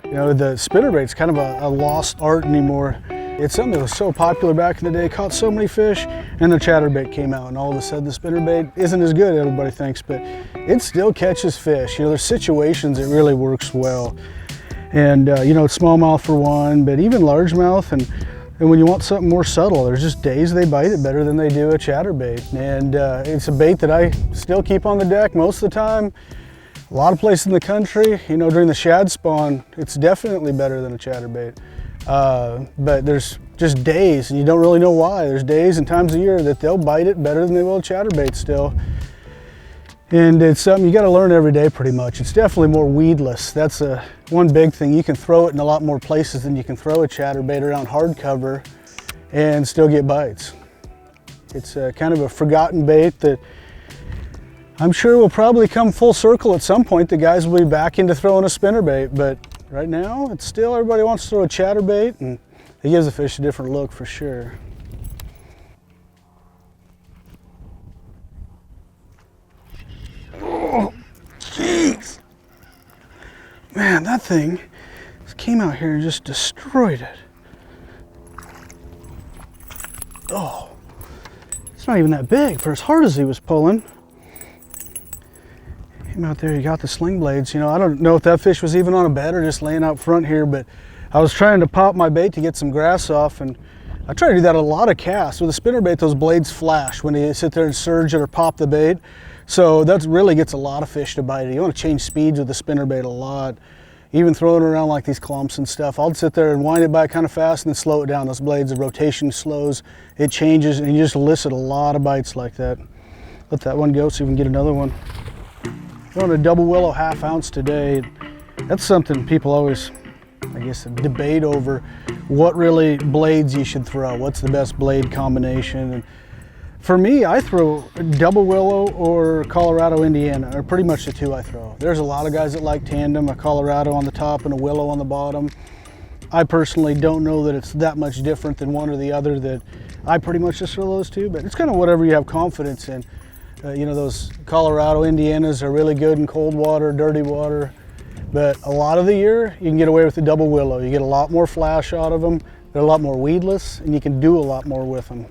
You know, the spinnerbait's kind of a lost art anymore. It's something that was so popular back in the day, caught so many fish, and the chatterbait came out, and all of a sudden the spinnerbait isn't as good, everybody thinks, but it still catches fish. You know, there's situations it really works well. And you know, it's smallmouth for one, but even largemouth, and when you want something more subtle, there's just days they bite it better than they do a chatterbait. And it's a bait that I still keep on the deck most of the time. A lot of places in the country, you know, during the shad spawn, it's definitely better than a chatterbait. But there's just days, and you don't really know why. There's days and times of year that they'll bite it better than they will a chatterbait still. And it's something you got to learn every day pretty much. It's definitely more weedless. That's one big thing. You can throw it in a lot more places than you can throw a chatterbait around hardcover and still get bites. It's kind of a forgotten bait that I'm sure will probably come full circle at some point. The guys will be back into throwing a spinnerbait, but right now it's still everybody wants to throw a chatterbait, and it gives the fish a different look for sure. Oh, jeez. Man, that thing just came out here and just destroyed it. Oh, it's not even that big for as hard as he was pulling. Came out there, you got the sling blades. You know, I don't know if that fish was even on a bed or just laying out front here, but I was trying to pop my bait to get some grass off, and I try to do that a lot of casts. With a spinnerbait, those blades flash when you sit there and surge it or pop the bait. So that really gets a lot of fish to bite it. You want to change speeds with the spinnerbait a lot. Even throwing it around like these clumps and stuff, I'll sit there and wind it back kind of fast and then slow it down. Those blades, the rotation slows, it changes, and you just elicit a lot of bites like that. Let that one go so you can get another one. Throwing a double willow 1/2 ounce today. That's something people always, I guess, debate over what really blades you should throw. What's the best blade combination? And for me, I throw double willow or Colorado Indiana, are pretty much the two I throw. There's a lot of guys that like tandem, a Colorado on the top and a willow on the bottom. I personally don't know that it's that much different than one or the other, that I pretty much just throw those two, but it's kind of whatever you have confidence in. You know, those Colorado Indianas are really good in cold water, dirty water, but a lot of the year you can get away with the double willow. You get a lot more flash out of them, they're a lot more weedless, and you can do a lot more with them.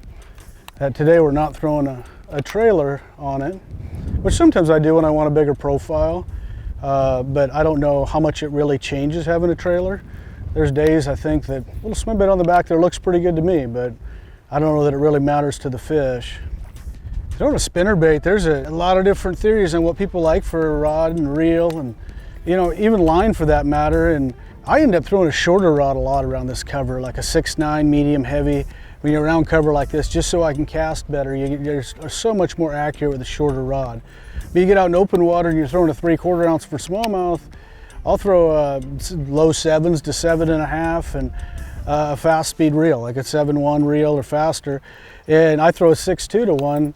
Today we're not throwing a trailer on it, which sometimes I do when I want a bigger profile, but I don't know how much it really changes having a trailer. There's days I think that a little swim bait on the back there looks pretty good to me, but I don't know that it really matters to the fish. Throwing a spinnerbait, there's a lot of different theories on what people like for a rod and reel, and you know, even line for that matter. And I end up throwing a shorter rod a lot around this cover, like a 6'9" medium heavy. When you're around cover like this, just so I can cast better, you're so much more accurate with a shorter rod. But you get out in open water and you're throwing a 3/4 ounce for smallmouth, I'll throw low 7s to 7.5 and a fast speed reel, like a 7.1 reel or faster. And I throw a 6.2 to 1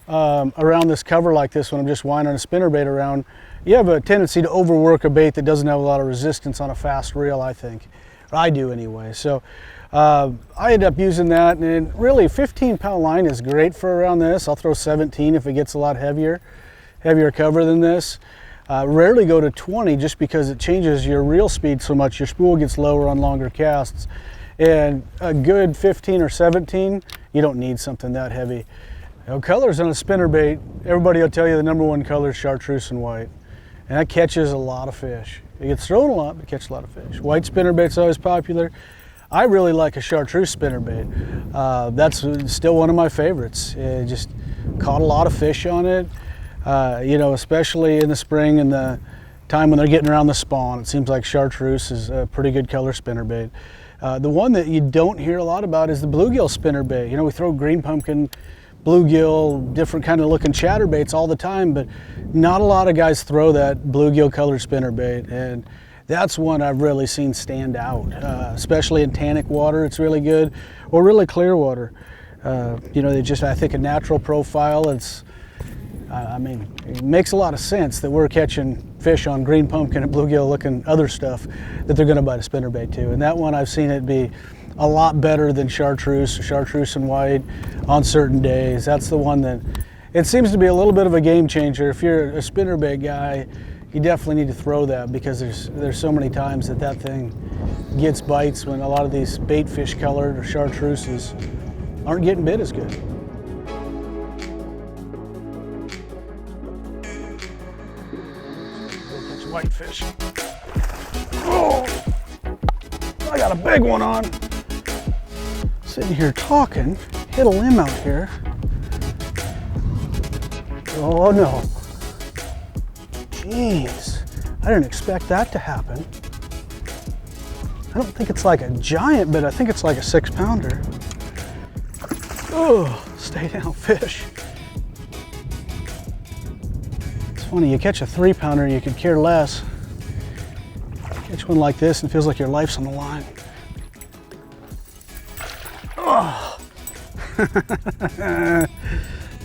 around this cover like this when I'm just winding a spinnerbait around. You have a tendency to overwork a bait that doesn't have a lot of resistance on a fast reel, I think. Or I do anyway. So I end up using that, and really 15-pound line is great for around this. I'll throw 17 if it gets a lot heavier cover than this. Rarely go to 20 just because it changes your reel speed so much. Your spool gets lower on longer casts. And a good 15 or 17, you don't need something that heavy. You know, colors on a spinnerbait, everybody will tell you the #1 color is chartreuse and white. And that catches a lot of fish. It gets thrown a lot, but catches a lot of fish. White spinnerbait's always popular. I really like a chartreuse spinnerbait. That's still one of my favorites. It just caught a lot of fish on it. You know, especially in the spring and the time when they're getting around the spawn. It seems like chartreuse is a pretty good color spinnerbait. The one that you don't hear a lot about is the bluegill spinnerbait. You know, we throw green pumpkin, bluegill, different kind of looking chatterbaits all the time, but not a lot of guys throw that bluegill colored spinnerbait, and that's one I've really seen stand out, especially in tannic water. It's really good, or really clear water. You know, they just, I think, a natural profile. It's, I mean, it makes a lot of sense that we're catching fish on green pumpkin and bluegill looking other stuff that they're going to bite a spinnerbait to, and that one I've seen it be a lot better than chartreuse and white on certain days. That's the one that, it seems to be a little bit of a game changer. If you're a spinnerbait guy, you definitely need to throw that, because there's so many times that that thing gets bites when a lot of these bait fish colored or chartreuses aren't getting bit as good. Go catch whitefish. Oh, I got a big one on. Sitting here talking, hit a limb out here. Oh no. Jeez, I didn't expect that to happen. I don't think it's like a giant, but I think it's like a 6-pounder. Oh, stay down, fish. It's funny, you catch a 3-pounder, you could care less. Catch one like this and it feels like your life's on the line. Oh.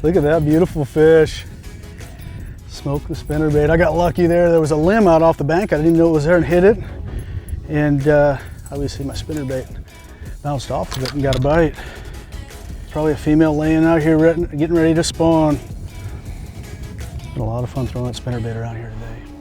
Look at that beautiful fish. Smoked the spinnerbait. I got lucky there. There was a limb out off the bank. I didn't even know it was there and hit it. And obviously my spinnerbait bounced off of it and got a bite. Probably a female laying out here getting ready to spawn. It's been a lot of fun throwing that spinnerbait around here today.